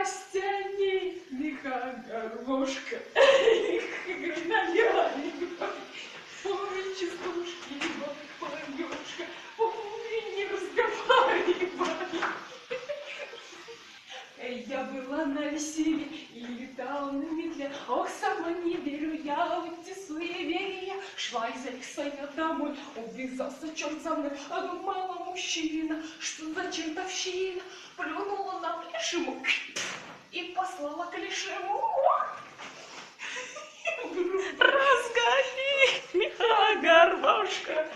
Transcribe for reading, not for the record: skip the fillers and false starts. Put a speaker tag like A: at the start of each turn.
A: Настя, меха гармошка. Ой, частушки, бабушка, ой, не разговаривай. Я была на веселье и летала на метле. Ох, сама не верю я в эти суеверия. Шла из Алексея домой, увязался черт за мной. А думала мужчина, что за чертовщина. Плюнула на лешему и послала к лешему.
B: Разгони, меха гармошка.